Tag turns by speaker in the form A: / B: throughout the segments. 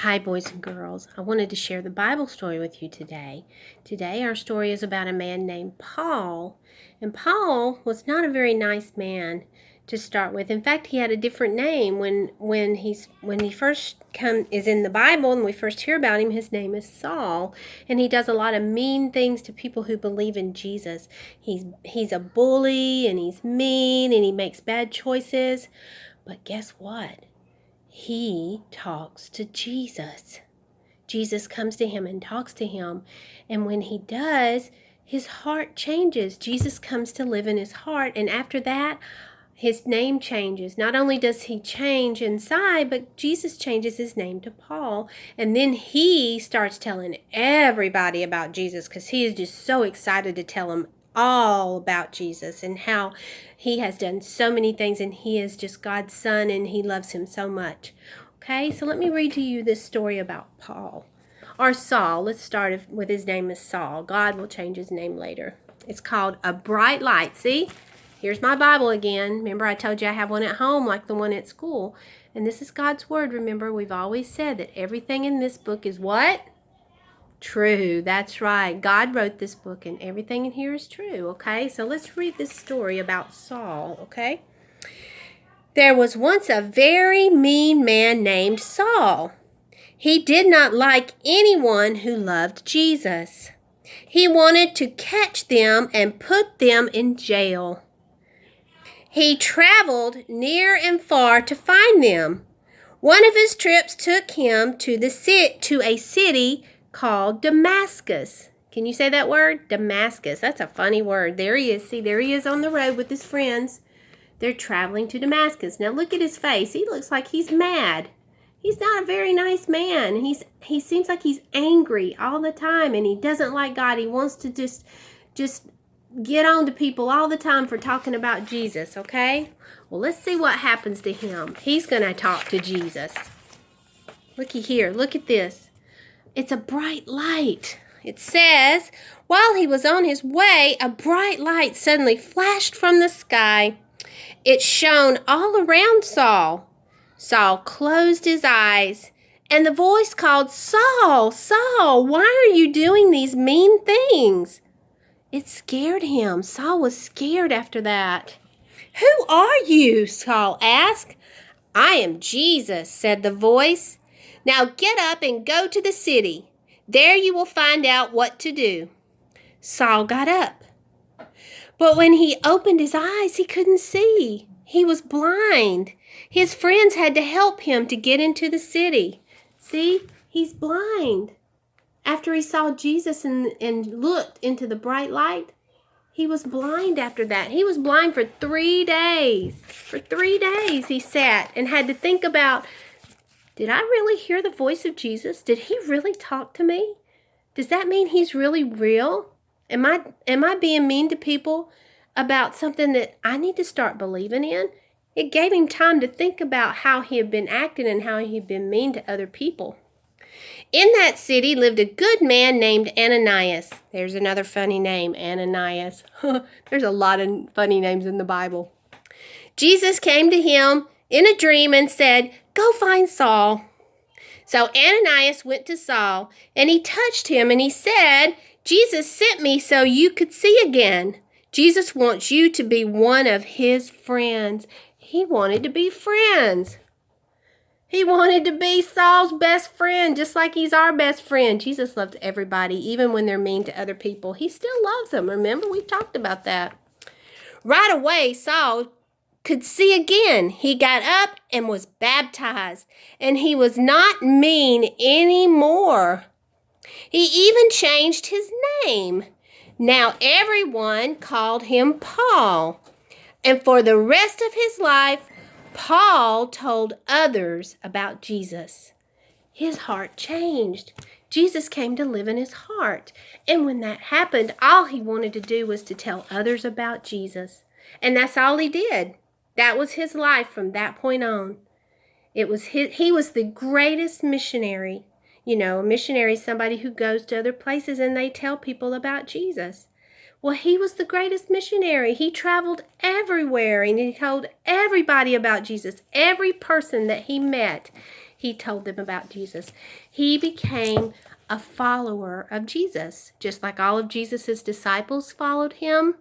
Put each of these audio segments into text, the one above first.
A: Hi, boys and girls. I wanted to share the Bible story with you today. Today, our story is about a man named Paul. And Paul was not a very nice man to start with. In fact, he had a different name. When he first is in the Bible and we first hear about him, his name is Saul. And he does a lot of mean things to people who believe in Jesus. He's a bully, and he's mean, and he makes bad choices. But guess what? He talks to Jesus. Jesus comes to him and talks to him. And when he does, his heart changes. Jesus comes to live in his heart. And after that, his name changes. Not only does he change inside, but Jesus changes his name to Paul. And then he starts telling everybody about Jesus because he is just so excited to tell them all about Jesus and how he has done so many things, and he is just God's son and he loves him so much. Okay, so let me read to you this story about Paul. Or Saul. Let's start with his name is Saul. God will change his name later. It's called A Bright Light. See? Here's my Bible again. Remember, I told you I have one at home like the one at school. And this is God's Word. Remember, we've always said that everything in this book is what? True. That's right. God wrote this book and everything in here is true. Okay, so let's read this story about Saul. Okay? There was once a very mean man named Saul. He did not like anyone who loved Jesus. He wanted to catch them and put them in jail. He traveled near and far to find them. One of his trips took him to a city called Damascus. Can you say that word? Damascus. That's a funny word. There he is. See, there he is on the road with his friends. They're traveling to Damascus. Now look at his face. He looks like he's mad. He's not a very nice man. He seems like he's angry all the time, and he doesn't like God. He wants to just get on to people all the time for talking about Jesus, okay? Well, let's see what happens to him. He's going to talk to Jesus. Looky here. Look at this. It's a bright light. It says, while he was on his way, a bright light suddenly flashed from the sky. It shone all around Saul. Saul closed his eyes, and the voice called, Saul, Saul, why are you doing these mean things? It scared him. Saul was scared after that. Who are you? Saul asked. I am Jesus, said the voice. Now get up and go to the city. There you will find out what to do. Saul got up. But when he opened his eyes, he couldn't see. He was blind. His friends had to help him to get into the city. See, he's blind. After he saw Jesus and looked into the bright light, he was blind after that. He was blind for 3 days. For 3 days he sat and had to think about, did I really hear the voice of Jesus? Did he really talk to me? Does that mean he's really real? Am I being mean to people about something that I need to start believing in? It gave him time to think about how he had been acting and how he had been mean to other people. In that city lived a good man named Ananias. There's another funny name, Ananias. There's a lot of funny names in the Bible. Jesus came to him in a dream and said, go find Saul. So Ananias went to Saul, and he touched him, and he said, Jesus sent me so you could see again. Jesus wants you to be one of his friends. He wanted to be friends. He wanted to be Saul's best friend, just like he's our best friend. Jesus loves everybody, even when they're mean to other people. He still loves them. Remember, we've talked about that. Right away, Saul could see again. He got up and was baptized, and he was not mean anymore. He even changed his name. Now everyone called him Paul. And for the rest of his life, Paul told others about Jesus. His heart changed. Jesus came to live in his heart. And when that happened, all he wanted to do was to tell others about Jesus. And that's all he did. That was his life from that point on. He was the greatest missionary. You know, a missionary is somebody who goes to other places and they tell people about Jesus. Well, he was the greatest missionary. He traveled everywhere and he told everybody about Jesus. Every person that he met, he told them about Jesus. He became a follower of Jesus, just like all of Jesus's disciples followed him.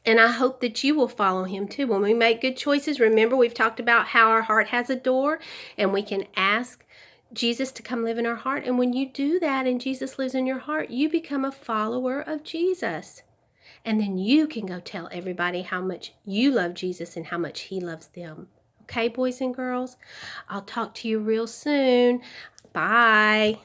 A: And I hope that you will follow him too. When we make good choices, remember we've talked about how our heart has a door and we can ask Jesus to come live in our heart. And when you do that and Jesus lives in your heart, you become a follower of Jesus. And then you can go tell everybody how much you love Jesus and how much he loves them. Okay, boys and girls? I'll talk to you real soon. Bye.